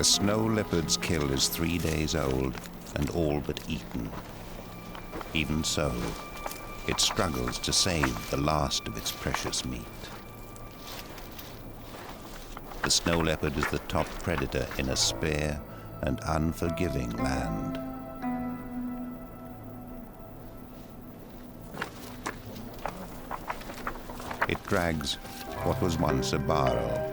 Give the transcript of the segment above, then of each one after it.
The snow leopard's kill is 3 days old and all but eaten. Even so, it struggles to save the last of its precious meat. The snow leopard is the top predator in a spare and unforgiving land. It drags what was once a baral.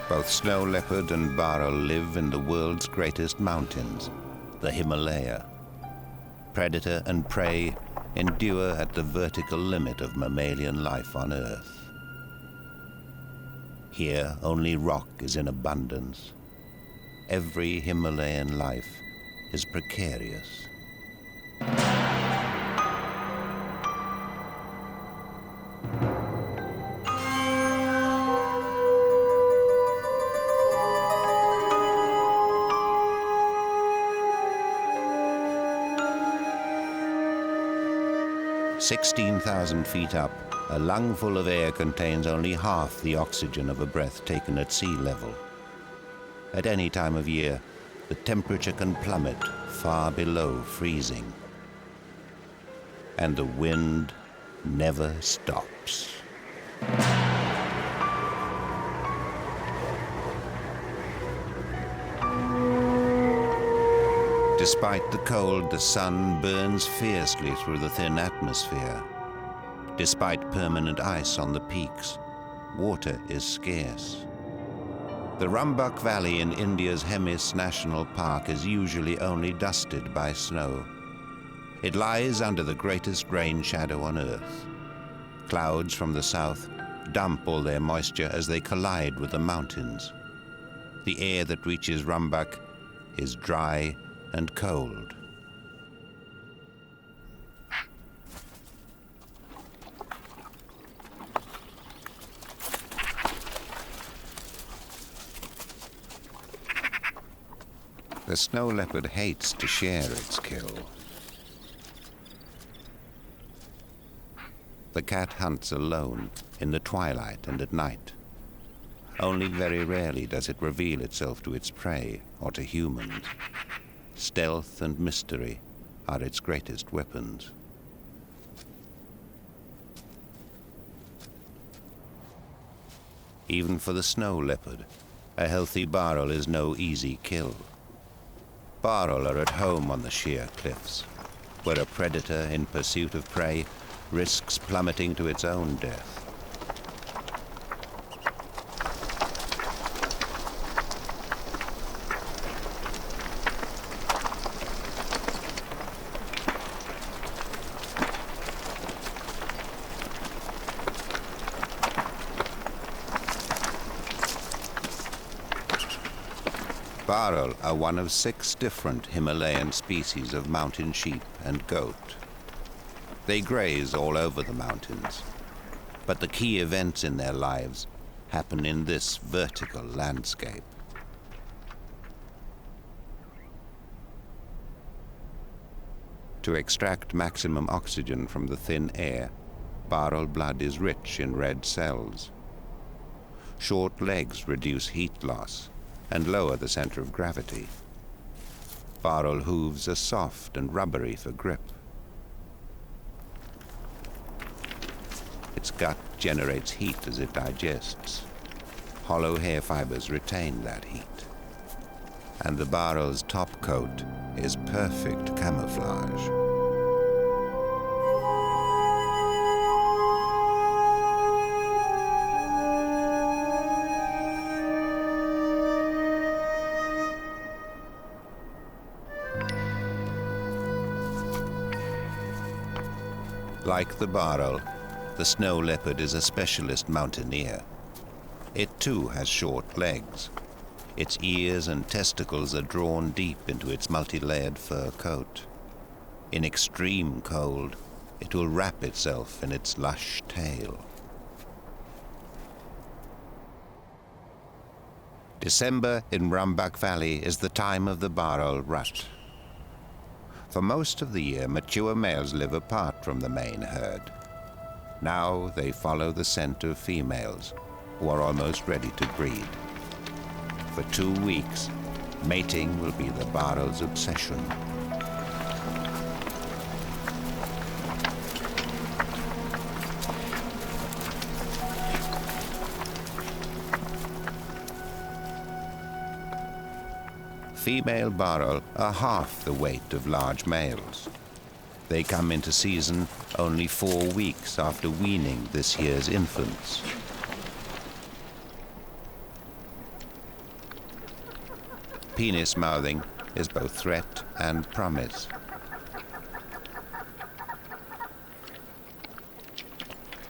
Both snow leopard and baral live in the world's greatest mountains, the Himalaya. Predator and prey endure at the vertical limit of mammalian life on Earth. Here, only rock is in abundance. Every Himalayan life is precarious. 16,000 feet up, a lungful of air contains only half the oxygen of a breath taken at sea level. At any time of year, the temperature can plummet far below freezing. And the wind never stops. Despite the cold, the sun burns fiercely through the thin atmosphere. Despite permanent ice on the peaks, water is scarce. The Rumbak Valley in India's Hemis National Park is usually only dusted by snow. It lies under the greatest rain shadow on Earth. Clouds from the south dump all their moisture as they collide with the mountains. The air that reaches Rumbak is dry and cold. The snow leopard hates to share its kill. The cat hunts alone in the twilight and at night. Only very rarely does it reveal itself to its prey or to humans. Stealth and mystery are its greatest weapons. Even for the snow leopard, a healthy baral is no easy kill. Baral are at home on the sheer cliffs, where a predator in pursuit of prey risks plummeting to its own death. Bharal are one of 6 different Himalayan species of mountain sheep and goat. They graze all over the mountains, but the key events in their lives happen in this vertical landscape. To extract maximum oxygen from the thin air, Bharal blood is rich in red cells. Short legs reduce heat loss and lower the center of gravity. Bharal hooves are soft and rubbery for grip. Its gut generates heat as it digests. Hollow hair fibers retain that heat. And the Bharal's top coat is perfect camouflage. Like the Bharal, the snow leopard is a specialist mountaineer. It too has short legs. Its ears and testicles are drawn deep into its multi-layered fur coat. In extreme cold, it will wrap itself in its lush tail. December in Rumbak Valley is the time of the Bharal rut. For most of the year, mature males live apart from the main herd. Now they follow the scent of females who are almost ready to breed. For 2 weeks, mating will be the Bharal's obsession. Female Bharal are half the weight of large males. They come into season only 4 weeks after weaning this year's infants. Penis mouthing is both threat and promise.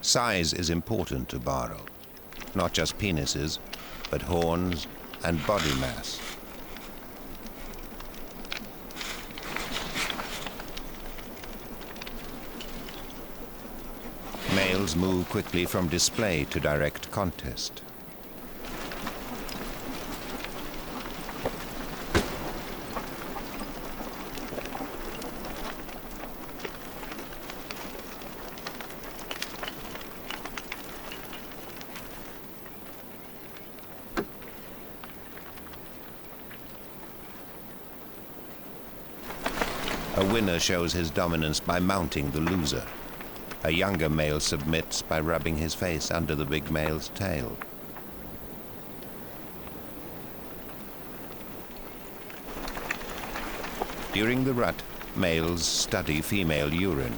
Size is important to Bharal, not just penises, but horns and body mass. Males move quickly from display to direct contest. A winner shows his dominance by mounting the loser. A younger male submits by rubbing his face under the big male's tail. During the rut, males study female urine.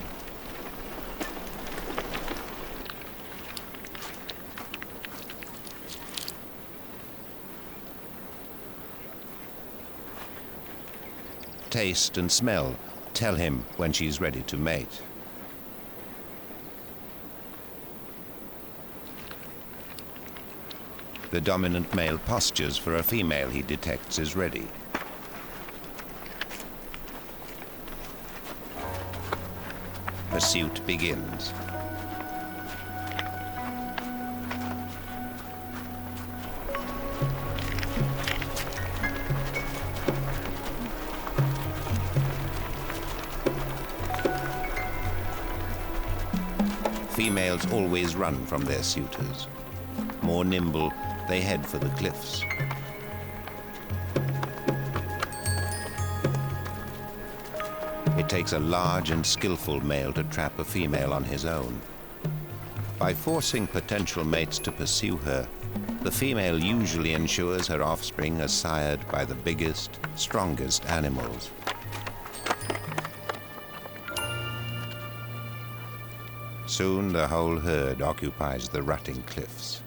Taste and smell tell him when she's ready to mate. The dominant male postures for a female he detects is ready. Pursuit begins. Females always run from their suitors. More nimble, they head for the cliffs. It takes a large and skillful male to trap a female on his own. By forcing potential mates to pursue her, the female usually ensures her offspring are sired by the biggest, strongest animals. Soon the whole herd occupies the rutting cliffs.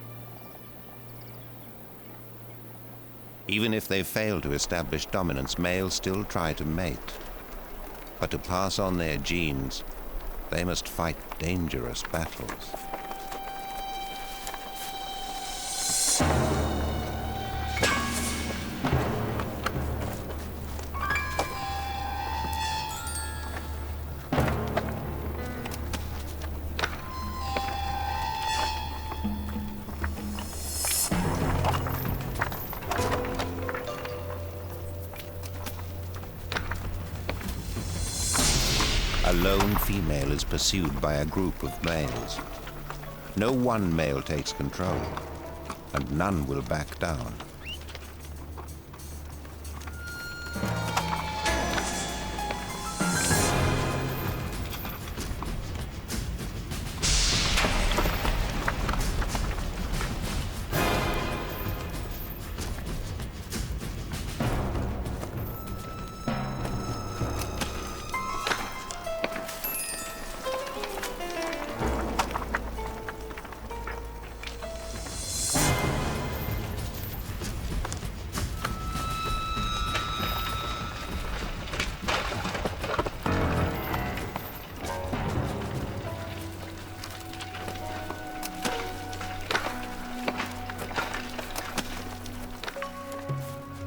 Even if they fail to establish dominance, males still try to mate. But to pass on their genes, they must fight dangerous battles. A lone female is pursued by a group of males. No one male takes control, and none will back down.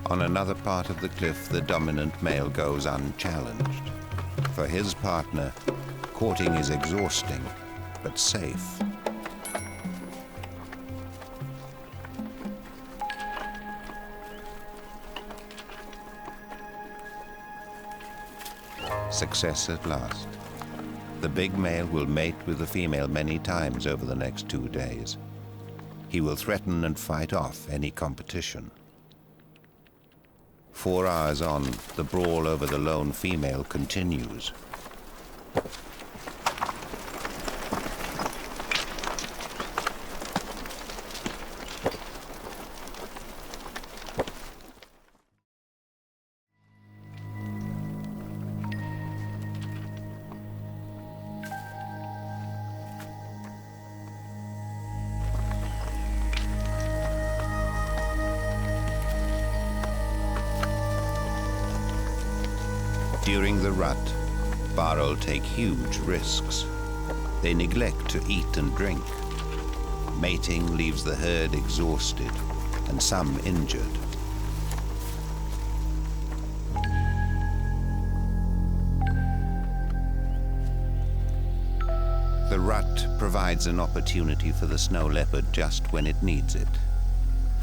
On another part of the cliff, the dominant male goes unchallenged. For his partner, courting is exhausting, but safe. Success at last. The big male will mate with the female many times over the next 2 days. He will threaten and fight off any competition. 4 hours on, the brawl over the lone female continues. During the rut, Bharal take huge risks. They neglect to eat and drink. Mating leaves the herd exhausted and some injured. The rut provides an opportunity for the snow leopard just when it needs it.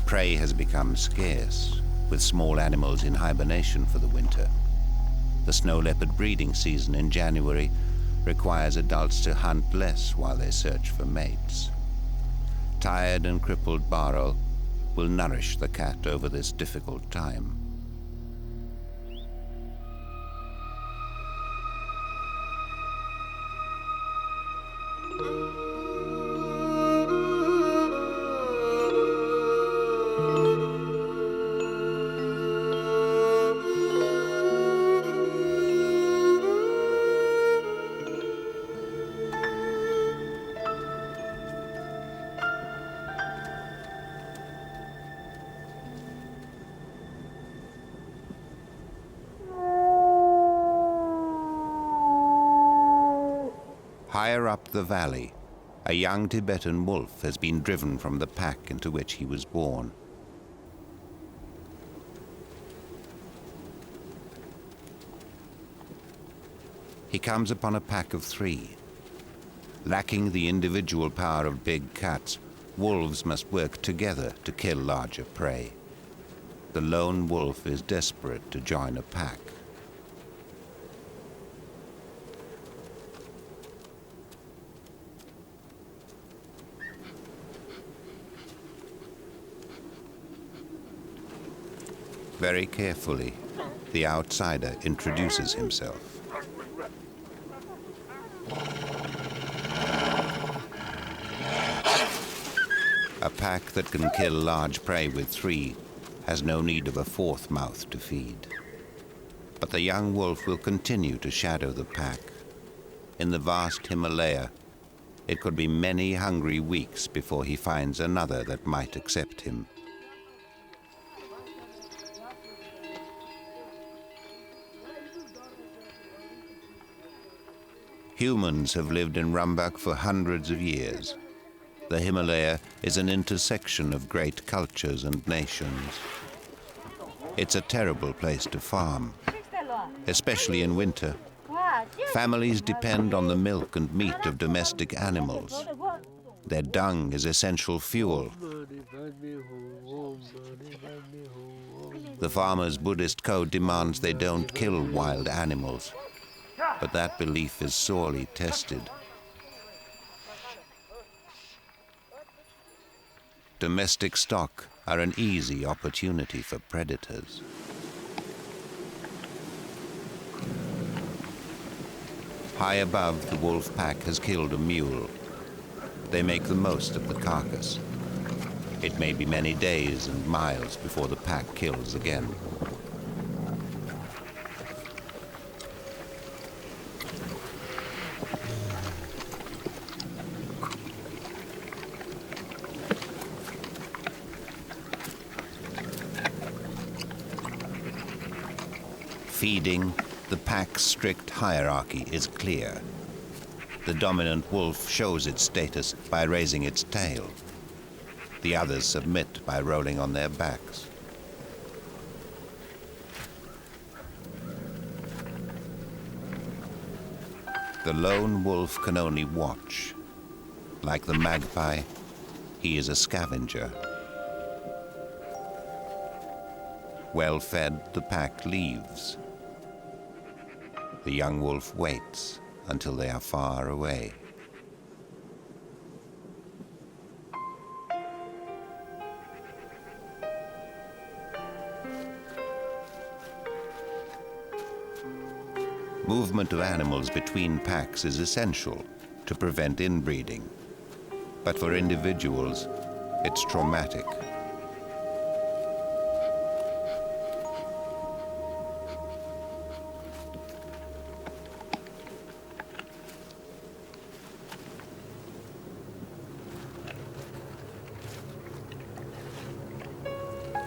Prey has become scarce, with small animals in hibernation for the winter. The snow leopard breeding season in January requires adults to hunt less while they search for mates. Tired and crippled Bharal will nourish the cat over this difficult time. Higher up the valley, a young Tibetan wolf has been driven from the pack into which he was born. He comes upon a pack of 3. Lacking the individual power of big cats, wolves must work together to kill larger prey. The lone wolf is desperate to join a pack. Very carefully, the outsider introduces himself. A pack that can kill large prey with 3 has no need of a 4th mouth to feed. But the young wolf will continue to shadow the pack. In the vast Himalaya, it could be many hungry weeks before he finds another that might accept him. Humans have lived in Rumbak for hundreds of years. The Himalaya is an intersection of great cultures and nations. It's a terrible place to farm, especially in winter. Families depend on the milk and meat of domestic animals. Their dung is essential fuel. The farmers' Buddhist code demands they don't kill wild animals, but that belief is sorely tested. Domestic stock are an easy opportunity for predators. High above, the wolf pack has killed a mule. They make the most of the carcass. It may be many days and miles before the pack kills again. Feeding, the pack's strict hierarchy is clear. The dominant wolf shows its status by raising its tail. The others submit by rolling on their backs. The lone wolf can only watch. Like the magpie, he is a scavenger. Well fed, the pack leaves. The young wolf waits until they are far away. Movement of animals between packs is essential to prevent inbreeding, but for individuals, it's traumatic.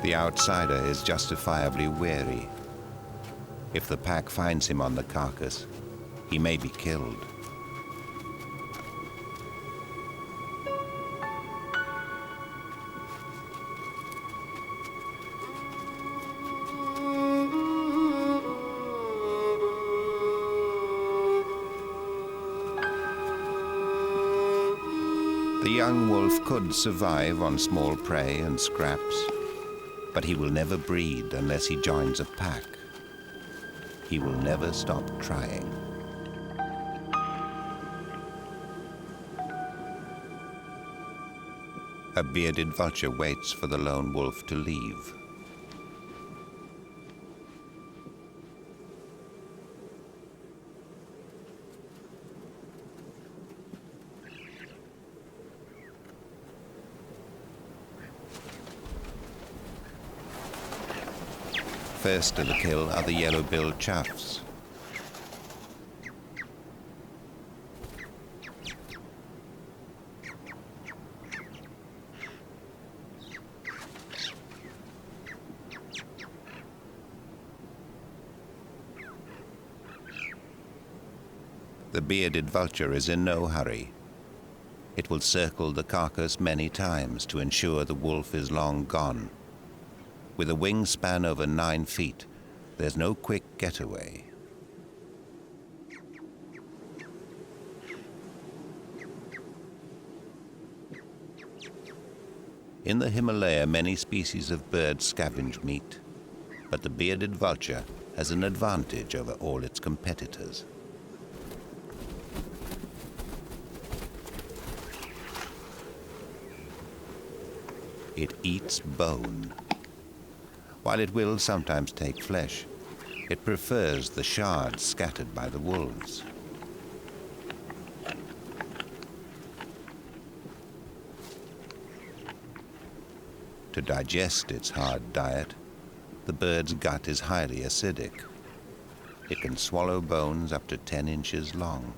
The outsider is justifiably wary. If the pack finds him on the carcass, he may be killed. The young wolf could survive on small prey and scraps, but he will never breed unless he joins a pack. He will never stop trying. A bearded vulture waits for the lone wolf to leave. First to the kill are the yellow-billed choughs. The bearded vulture is in no hurry. It will circle the carcass many times to ensure the wolf is long gone. With a wingspan over 9 feet, there's no quick getaway. In the Himalaya, many species of birds scavenge meat, but the bearded vulture has an advantage over all its competitors. It eats bone. While it will sometimes take flesh, it prefers the shards scattered by the wolves. To digest its hard diet, the bird's gut is highly acidic. It can swallow bones up to 10 inches long.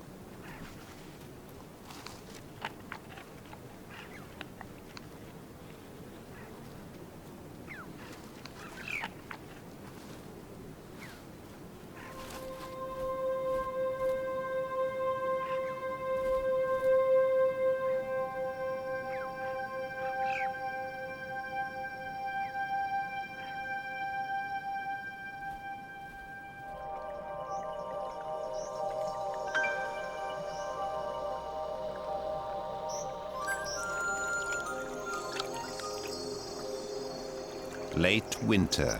Late winter.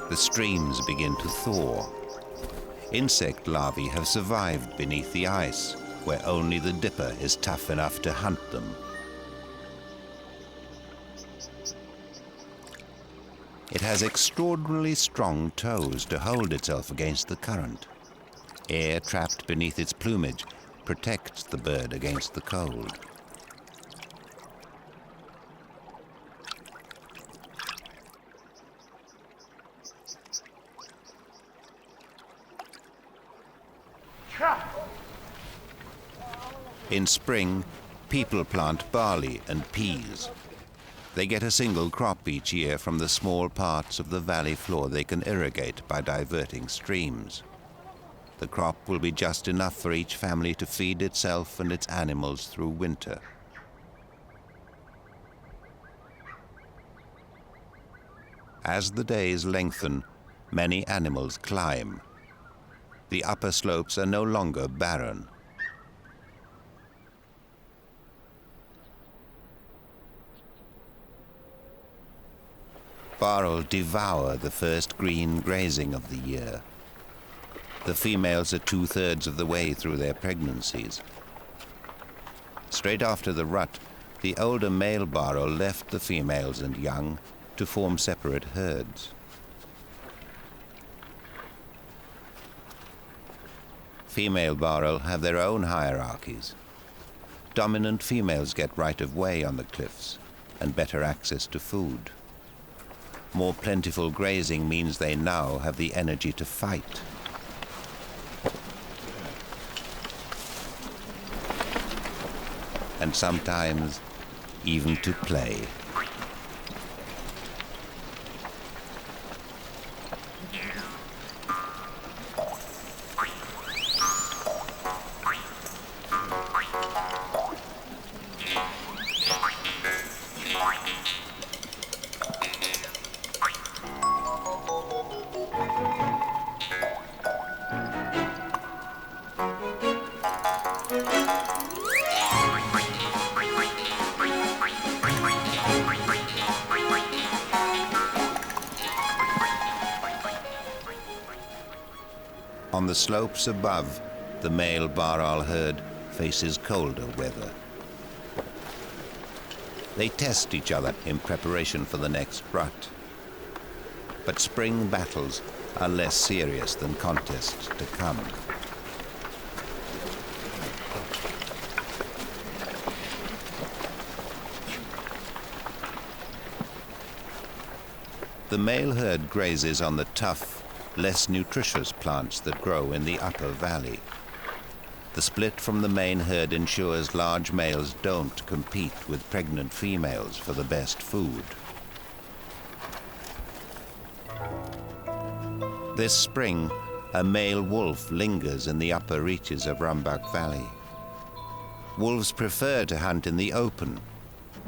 The streams begin to thaw. Insect larvae have survived beneath the ice, where only the dipper is tough enough to hunt them. It has extraordinarily strong toes to hold itself against the current. Air trapped beneath its plumage protects the bird against the cold. In spring, people plant barley and peas. They get a single crop each year from the small parts of the valley floor they can irrigate by diverting streams. The crop will be just enough for each family to feed itself and its animals through winter. As the days lengthen, many animals climb. The upper slopes are no longer barren. Bharal devour the first green grazing of the year. The females are 2/3 of the way through their pregnancies. Straight after the rut, the older male baral left the females and young to form separate herds. Female baral have their own hierarchies. Dominant females get right of way on the cliffs and better access to food. More plentiful grazing means they now have the energy to fight. And sometimes even to play. On the slopes above, the male baral herd faces colder weather. They test each other in preparation for the next rut. But spring battles are less serious than contests to come. The male herd grazes on the tough, less nutritious plants that grow in the upper valley. The split from the main herd ensures large males don't compete with pregnant females for the best food. This spring, a male wolf lingers in the upper reaches of Rumbak Valley. Wolves prefer to hunt in the open,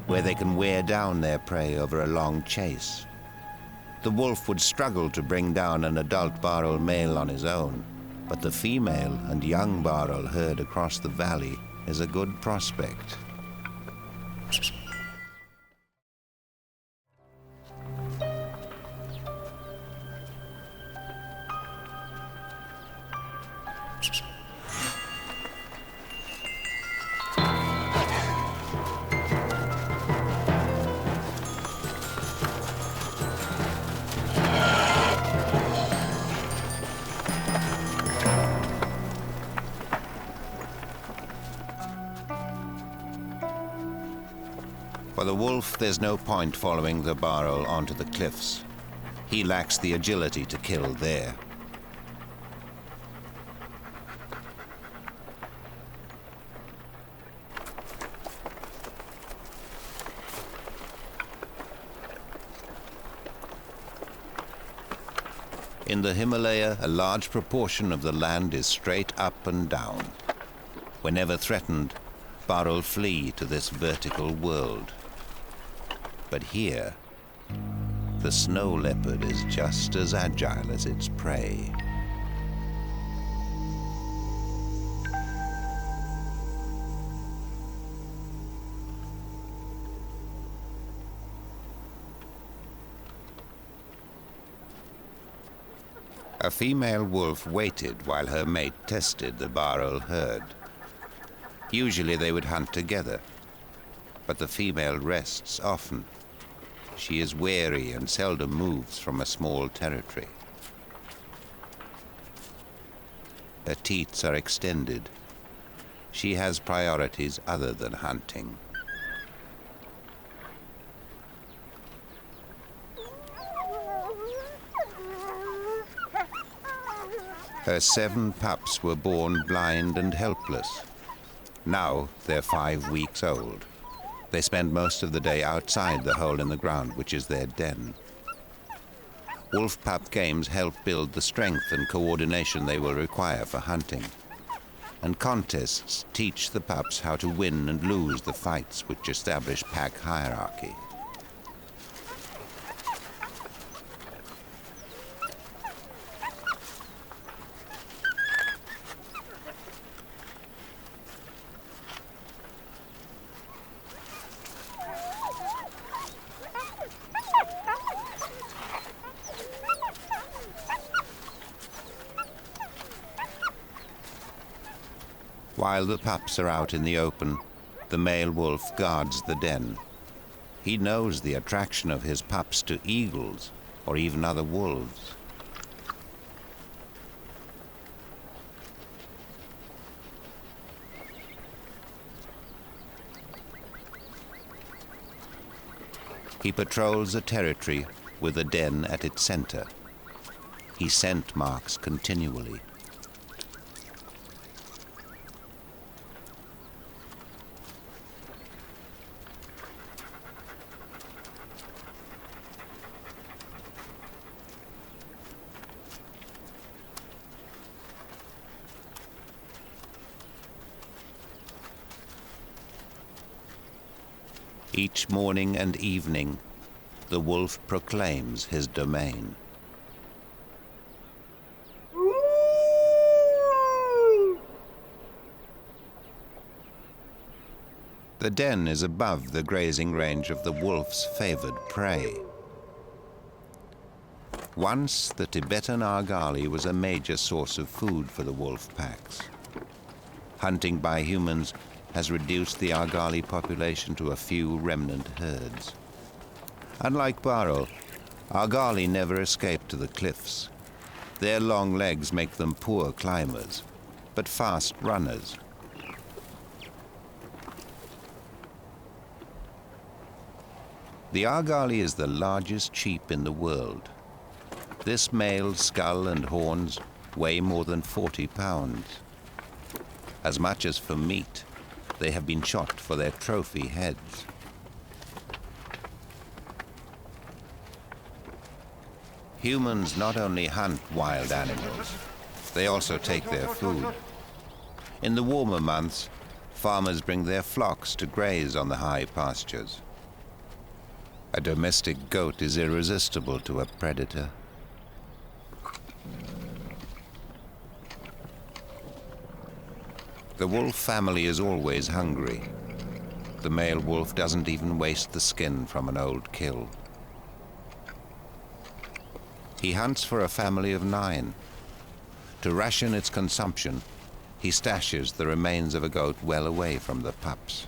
where they can wear down their prey over a long chase. The wolf would struggle to bring down an adult baral male on his own, but the female and young baral herd across the valley is a good prospect. For the wolf, there's no point following the baral onto the cliffs. He lacks the agility to kill there. In the Himalaya, a large proportion of the land is straight up and down. Whenever threatened, baral flee to this vertical world. But here, the snow leopard is just as agile as its prey. A female wolf waited while her mate tested the baral herd. Usually they would hunt together, but the female rests often. She is wary and seldom moves from a small territory. Her teats are extended. She has priorities other than hunting. Her 7 pups were born blind and helpless. Now they're 5 weeks old. They spend most of the day outside the hole in the ground, which is their den. Wolf pup games help build the strength and coordination they will require for hunting. And contests teach the pups how to win and lose the fights which establish pack hierarchy. While the pups are out in the open, the male wolf guards the den. He knows the attraction of his pups to eagles or even other wolves. He patrols a territory with a den at its center. He scent marks continually. Each morning and evening, the wolf proclaims his domain. The den is above the grazing range of the wolf's favored prey. Once, the Tibetan argali was a major source of food for the wolf packs. Hunting by humans has reduced the argali population to a few remnant herds. Unlike Bharal, argali never escape to the cliffs. Their long legs make them poor climbers, but fast runners. The argali is the largest sheep in the world. This male's skull and horns weigh more than 40 pounds. As much as for meat, they have been shot for their trophy heads. Humans not only hunt wild animals, they also take their food. In the warmer months, farmers bring their flocks to graze on the high pastures. A domestic goat is irresistible to a predator. The wolf family is always hungry. The male wolf doesn't even waste the skin from an old kill. He hunts for a family of 9. To ration its consumption, he stashes the remains of a goat well away from the pups.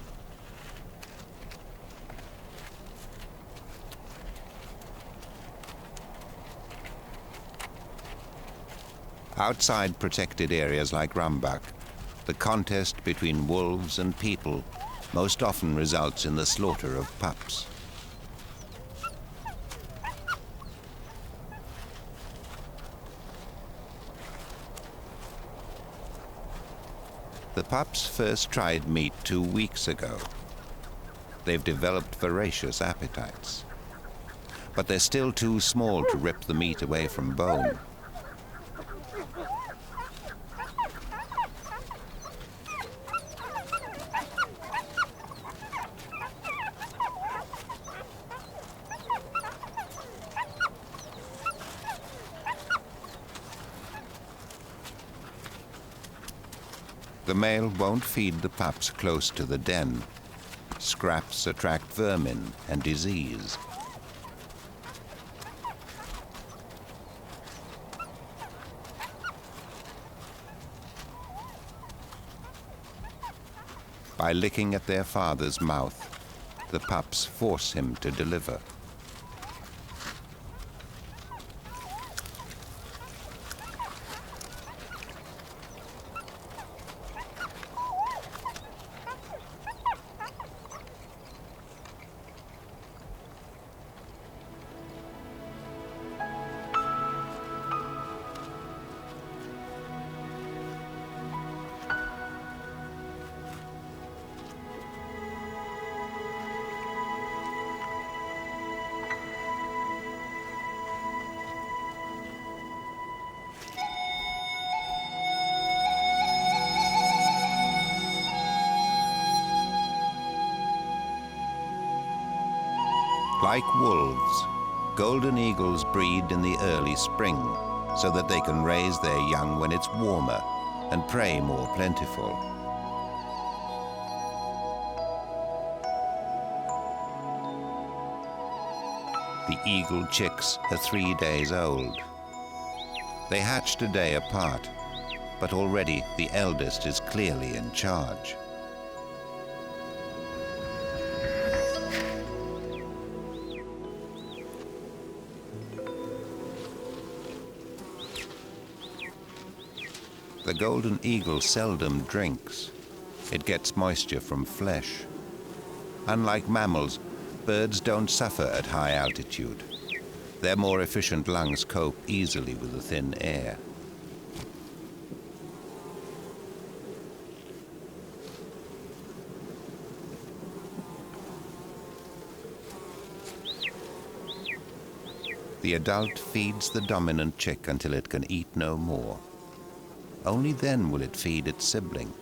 Outside protected areas like Rambach, the contest between wolves and people most often results in the slaughter of pups. The pups first tried meat 2 weeks ago. They've developed voracious appetites, but they're still too small to rip the meat away from bone. The male won't feed the pups close to the den. Scraps attract vermin and disease. By licking at their father's mouth, the pups force him to deliver. Like wolves, golden eagles breed in the early spring so that they can raise their young when it's warmer and prey more plentiful. The eagle chicks are 3 days old. They hatched a day apart, but already the eldest is clearly in charge. The golden eagle seldom drinks. It gets moisture from flesh. Unlike mammals, birds don't suffer at high altitude. Their more efficient lungs cope easily with the thin air. The adult feeds the dominant chick until it can eat no more. Only then will it feed its sibling.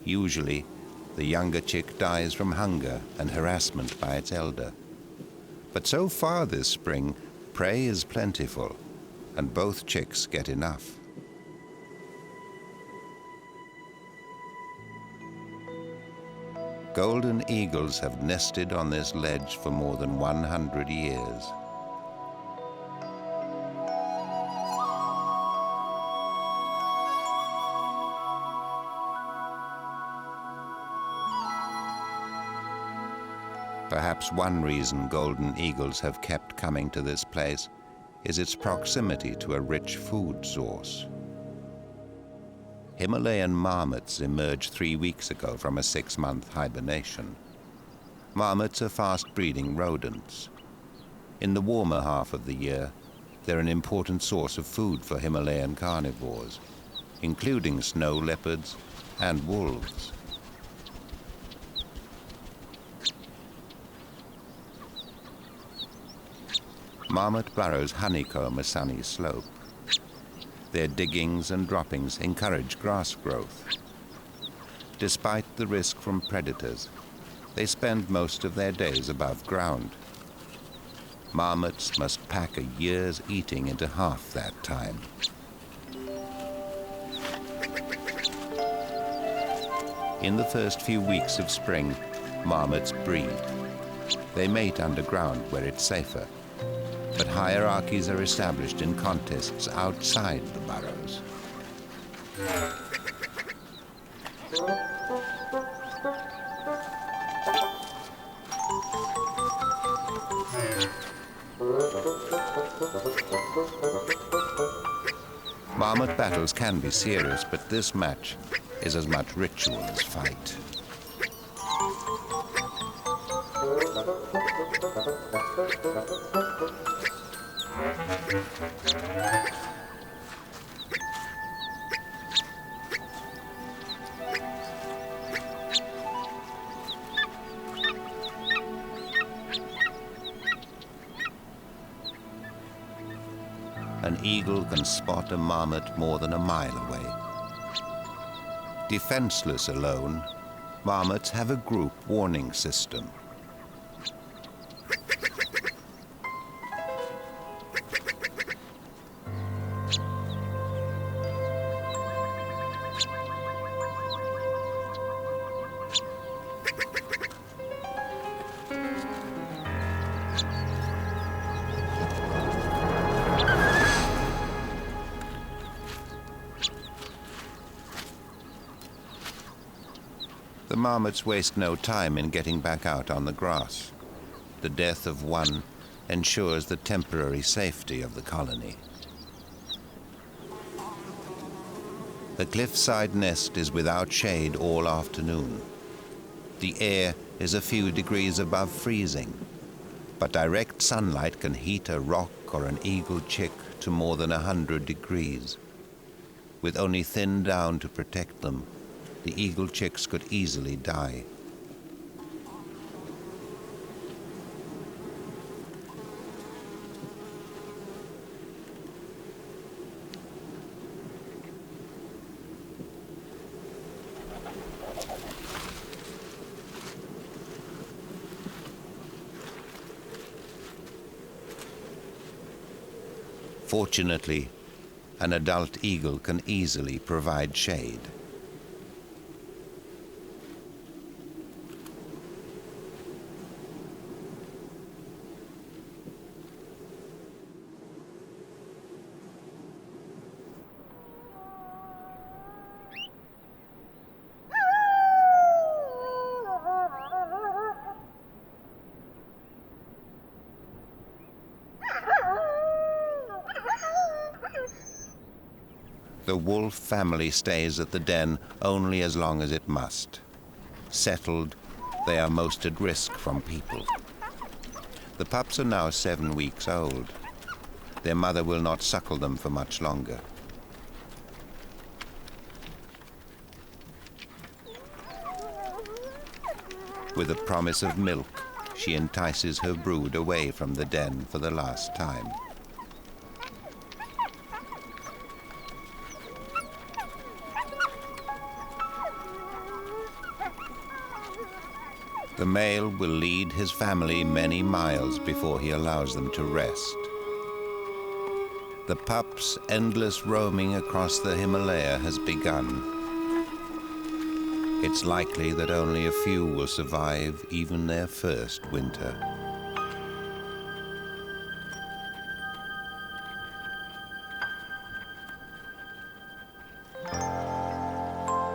Usually, the younger chick dies from hunger and harassment by its elder. But so far this spring, prey is plentiful, and both chicks get enough. Golden eagles have nested on this ledge for more than 100 years. Perhaps one reason golden eagles have kept coming to this place is its proximity to a rich food source. Himalayan marmots emerged 3 weeks ago from a 6-month hibernation. Marmots are fast-breeding rodents. In the warmer half of the year, they're an important source of food for Himalayan carnivores, including snow leopards and wolves. Marmot burrows honeycomb a sunny slope. Their diggings and droppings encourage grass growth. Despite the risk from predators, they spend most of their days above ground. Marmots must pack a year's eating into half that time. In the first few weeks of spring, marmots breed. They mate underground where it's safer, but hierarchies are established in contests outside the burrows. Marmot battles can be serious, but this match is as much ritual as fight. An eagle can spot a marmot more than a mile away. Defenseless alone, marmots have a group warning system. The marmots waste no time in getting back out on the grass. The death of one ensures the temporary safety of the colony. The cliffside nest is without shade all afternoon. The air is a few degrees above freezing, but direct sunlight can heat a rock or an eagle chick to more than 100 degrees. With only thin down to protect them, the eagle chicks could easily die. Fortunately, an adult eagle can easily provide shade. The wolf family stays at the den only as long as it must. Settled, they are most at risk from people. The pups are now 7 weeks old. Their mother will not suckle them for much longer. With a promise of milk, she entices her brood away from the den for the last time. The male will lead his family many miles before he allows them to rest. The pup's endless roaming across the Himalaya has begun. It's likely that only a few will survive even their first winter.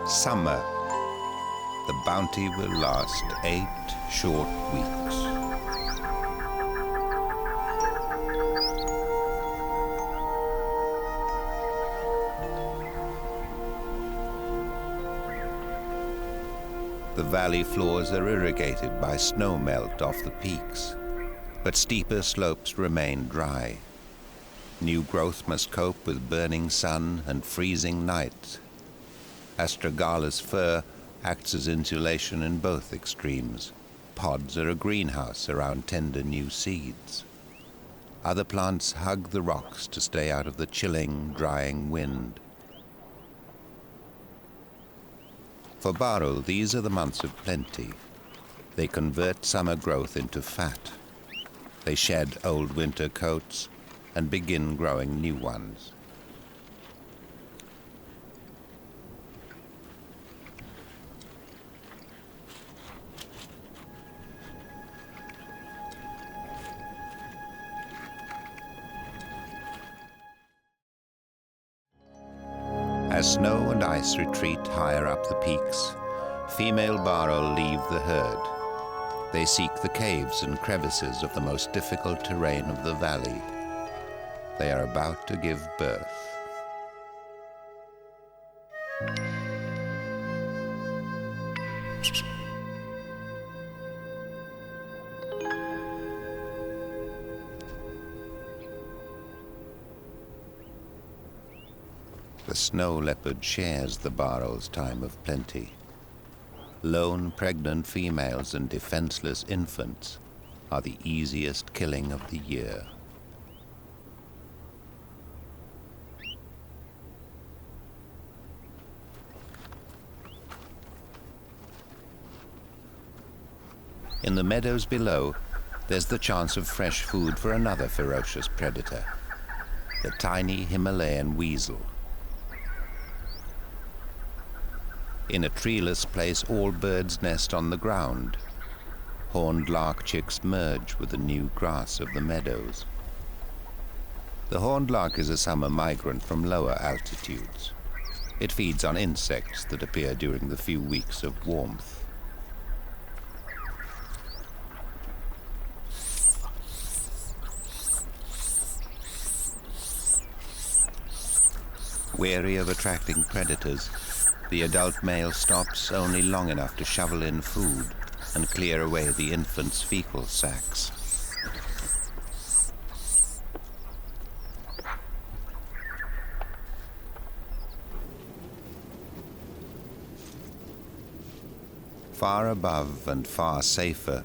Summer. The bounty will last 8 short weeks. The valley floors are irrigated by snow melt off the peaks, but steeper slopes remain dry. New growth must cope with burning sun and freezing nights. Astragala's fur acts as insulation in both extremes. Pods are a greenhouse around tender new seeds. Other plants hug the rocks to stay out of the chilling, drying wind. For Bharal, these are the months of plenty. They convert summer growth into fat. They shed old winter coats and begin growing new ones. As snow and ice retreat higher up the peaks, female Bharal leave the herd. They seek the caves and crevices of the most difficult terrain of the valley. They are about to give birth. The snow leopard shares the Bharal's time of plenty. Lone pregnant females and defenseless infants are the easiest killing of the year. In the meadows below, there's the chance of fresh food for another ferocious predator, the tiny Himalayan weasel. In a treeless place, all birds nest on the ground. Horned lark chicks merge with the new grass of the meadows. The horned lark is a summer migrant from lower altitudes. It feeds on insects that appear during the few weeks of warmth. Wary of attracting predators, the adult male stops only long enough to shovel in food and clear away the infant's fecal sacs. Far above and far safer,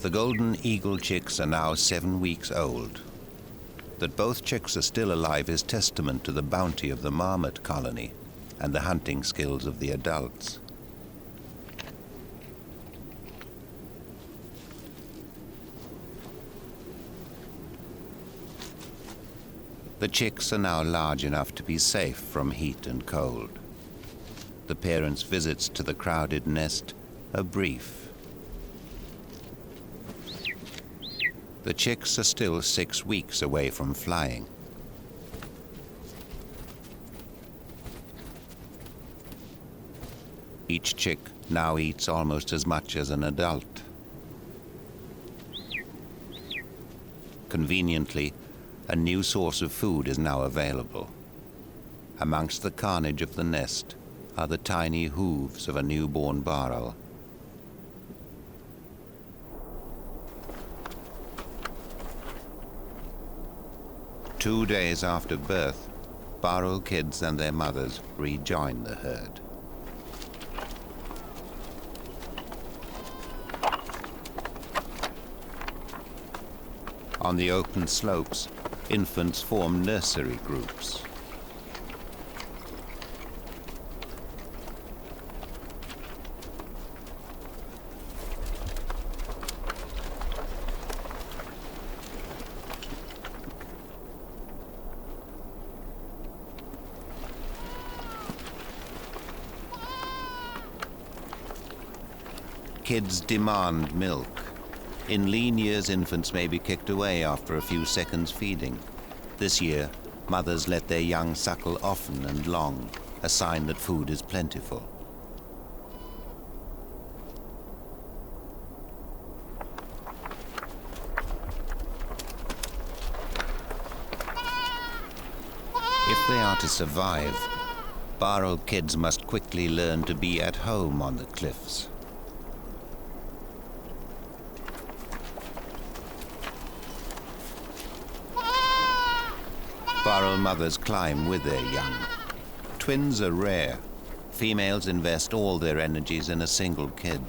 the golden eagle chicks are now 7 weeks old. That both chicks are still alive is testament to the bounty of the Marmot colony and the hunting skills of the adults. The chicks are now large enough to be safe from heat and cold. The parents' visits to the crowded nest are brief. The chicks are still 6 weeks away from flying. Each chick now eats almost as much as an adult. Conveniently, a new source of food is now available. Amongst the carnage of the nest are the tiny hooves of a newborn baral. Two days after birth, baral kids and their mothers rejoin the herd. On the open slopes, infants form nursery groups. Kids demand milk. In lean years, infants may be kicked away after a few seconds feeding. This year, mothers let their young suckle often and long, a sign that food is plentiful. If they are to survive, baral kids must quickly learn to be at home on the cliffs. Baral mothers climb with their young. Twins are rare. Females invest all their energies in a single kid.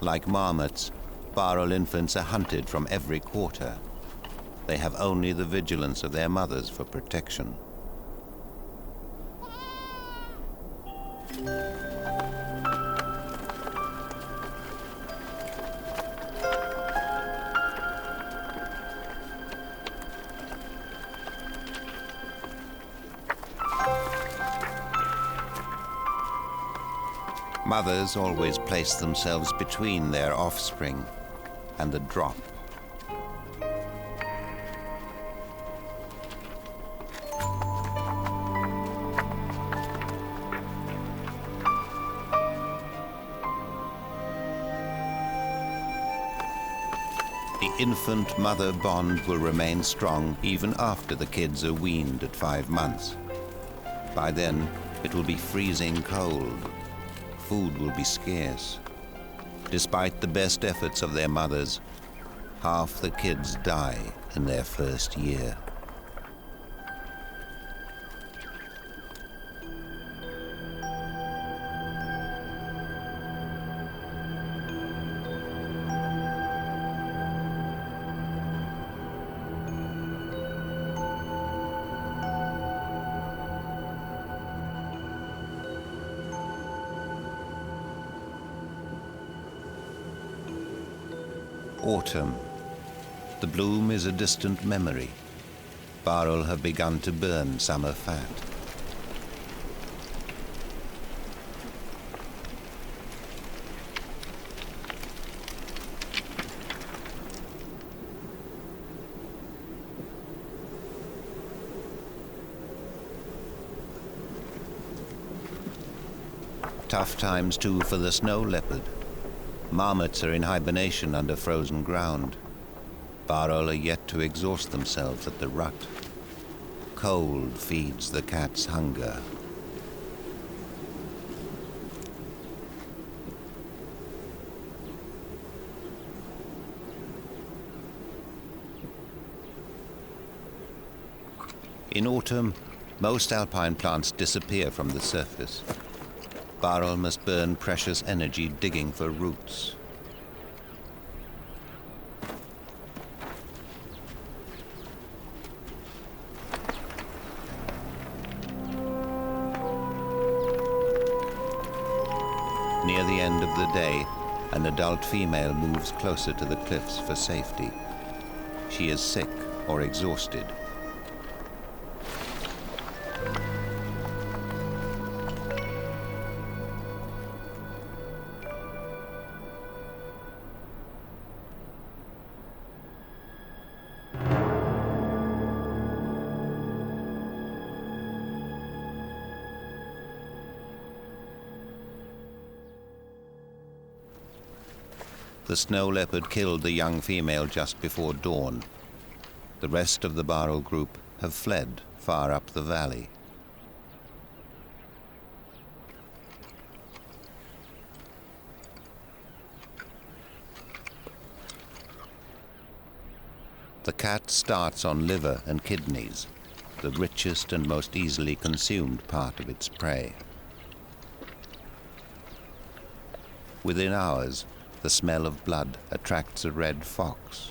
Like marmots, baral infants are hunted from every quarter. They have only the vigilance of their mothers for protection. Mothers always place themselves between their offspring and the drop. The infant-mother bond will remain strong even after the kids are weaned at 5 months. By then, it will be freezing cold. Food will be scarce. Despite the best efforts of their mothers, half the kids die in their first year. Autumn. The bloom is a distant memory. Baral have begun to burn summer fat. Tough times too for the snow leopard. Marmots are in hibernation under frozen ground. Baral are yet to exhaust themselves at the rut. Cold feeds the cat's hunger. In autumn, most alpine plants disappear from the surface. Baral must burn precious energy digging for roots. Near the end of the day, an adult female moves closer to the cliffs for safety. She is sick or exhausted. The snow leopard killed the young female just before dawn. The rest of the baral group have fled far up the valley. The cat starts on liver and kidneys, the richest and most easily consumed part of its prey. Within hours, the smell of blood attracts a red fox.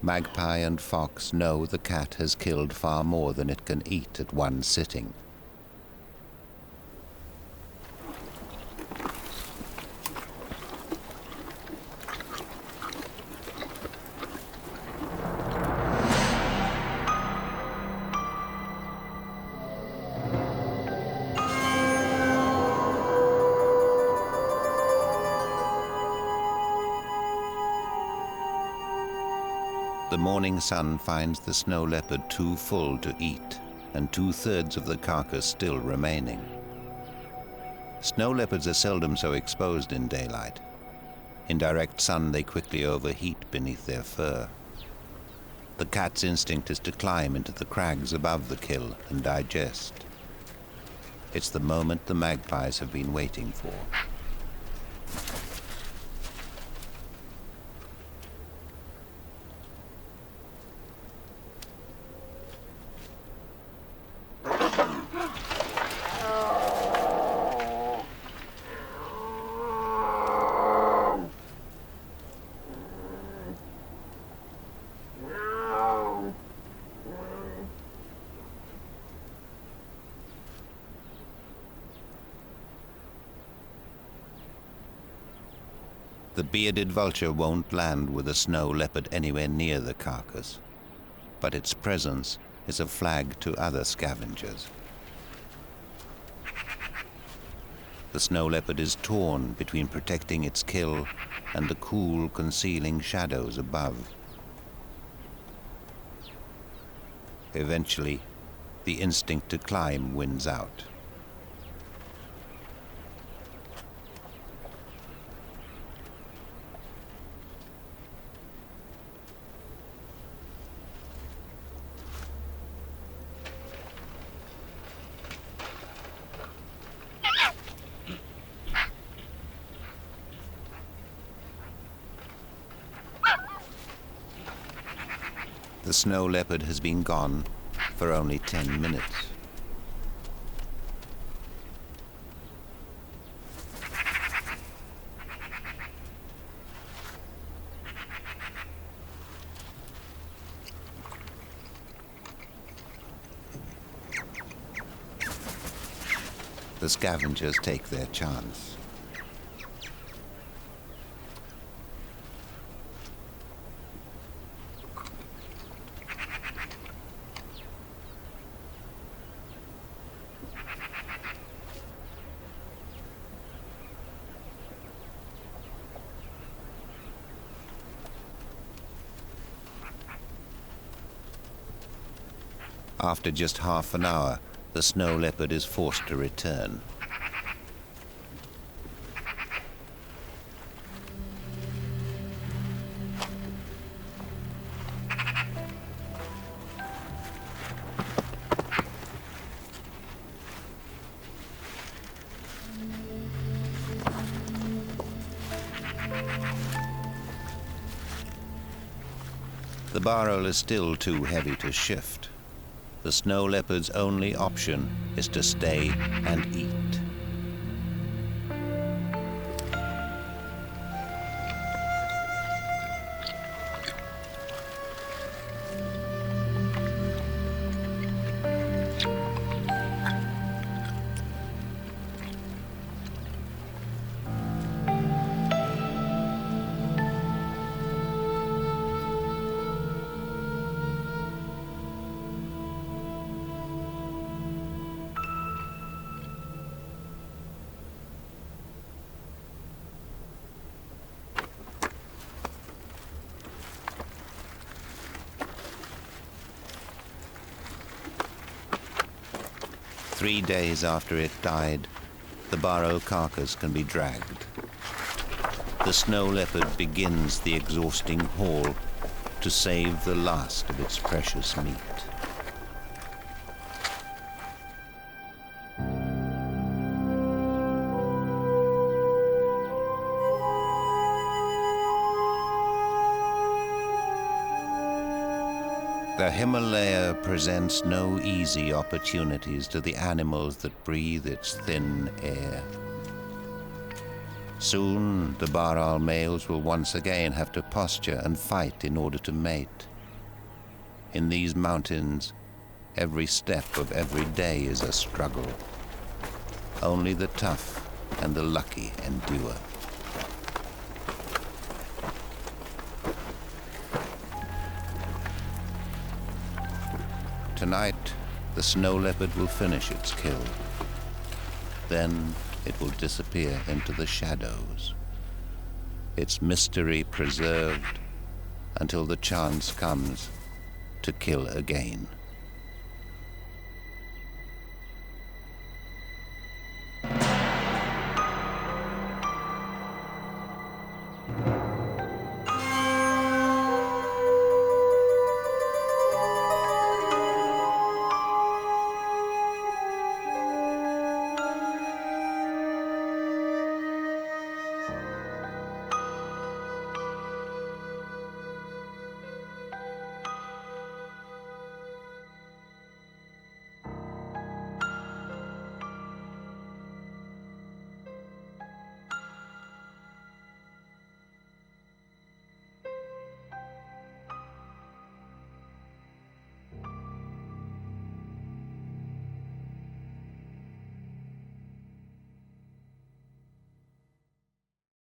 Magpie and fox know the cat has killed far more than it can eat at one sitting. The morning sun finds the snow leopard too full to eat, and 2/3 of the carcass still remaining. Snow leopards are seldom so exposed in daylight. In direct sun, they quickly overheat beneath their fur. The cat's instinct is to climb into the crags above the kill and digest. It's the moment the magpies have been waiting for. The bearded vulture won't land with a snow leopard anywhere near the carcass, but its presence is a flag to other scavengers. The snow leopard is torn between protecting its kill and the cool, concealing shadows above. Eventually, the instinct to climb wins out. The snow leopard has been gone for only 10 minutes. The scavengers take their chance. After just half an hour, the snow leopard is forced to return. The baral is still too heavy to shift. The snow leopard's only option is to stay and eat. Three days after it died, the baral carcass can be dragged. The snow leopard begins the exhausting haul to save the last of its precious meat. The Himalaya presents no easy opportunities to the animals that breathe its thin air. Soon, the baral males will once again have to posture and fight in order to mate. In these mountains, every step of every day is a struggle. Only the tough and the lucky endure. Tonight, the snow leopard will finish its kill. Then it will disappear into the shadows, its mystery preserved until the chance comes to kill again.